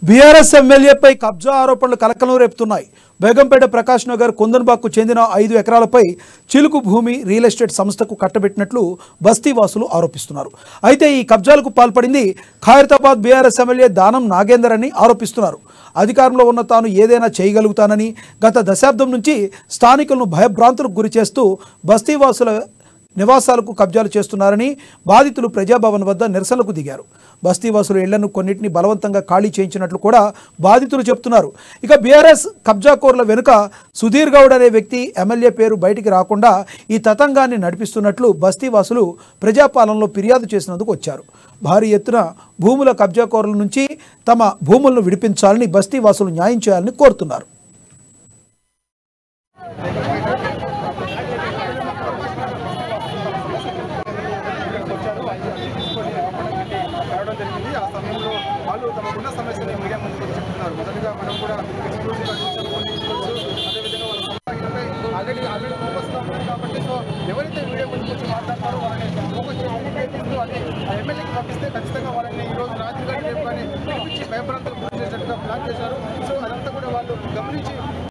BRS ఎమ్మెల్యేపై కబ్జా ఆరోపణలు కలకలం రేపుతున్నాయి. బేగంపేట ప్రకాష్ నగర్ కుందన్బాగ్కు చెందిన 5 ఎకరాలపై చిలుకు భూమి రియల్ ఎస్టేట్ సంస్థకు కట్టబెట్టినట్లు బస్తీవాసులు ఆరోపిస్తున్నారు. అయితే ఈ కబ్జాలకు పాల్పడింది ఖైరతాబాద్ బీఆర్ఎస్ ఎమ్మెల్యే దానం నాగేందర్ అని ఆరోపిస్తున్నారు. అధికారంలో ఉన్న తాను ఏదైనా చేయగలుగుతానని గత దశాబ్దం నుంచి స్థానికులను భయభ్రాంతులకు గురి చేస్తూ బస్తీవాసుల నివాసాలకు కబ్జాలు చేస్తున్నారని బాధితులు ప్రజాభవన్ వద్ద నిరసనలకు దిగారు. బస్తీవాసులు ఇళ్లను కొన్నింటిని బలవంతంగా ఖాళీ చేయించినట్లు కూడా బాధితులు చెబుతున్నారు. ఇక బీఆర్ఎస్ కబ్జాకోర్ల వెనుక సుధీర్ గౌడ్ అనే వ్యక్తి ఎమ్మెల్యే పేరు బయటికి రాకుండా ఈ తతంగాన్ని నడిపిస్తున్నట్లు బస్తీవాసులు ప్రజాపాలనలో ఫిర్యాదు చేసినందుకు వచ్చారు. భారీ ఎత్తున భూముల కబ్జాకోర్ల నుంచి తమ భూములను విడిపించాలని బస్తీవాసులు న్యాయం చేయాలని కోరుతున్నారు. ఆ సమయంలో వాళ్ళు తమకున్న సమస్యలు మీడియా ముందుకు చెప్తున్నారు. మొదటిగా మనం కూడా ఎక్స్క్లూజివ్గా అదేవిధంగా వాళ్ళ ఆల్రెడీ ఫోకస్గా ఉంది కాబట్టి సో ఎవరైతే మీడియా ముందుకు వచ్చి మాట్లాడతారో వాళ్ళని ఫోకస్ చేసి అది ఎమ్మెల్యేకి పంపిస్తే ఖచ్చితంగా వాళ్ళని ఈరోజు రాత్రి కానీ రేపు కానీ పిలిపించి భయభ్రాంతులు గురి చేసినట్టుగా ప్లాన్ చేశారు. సో అదంతా కూడా వాళ్ళు గమనించి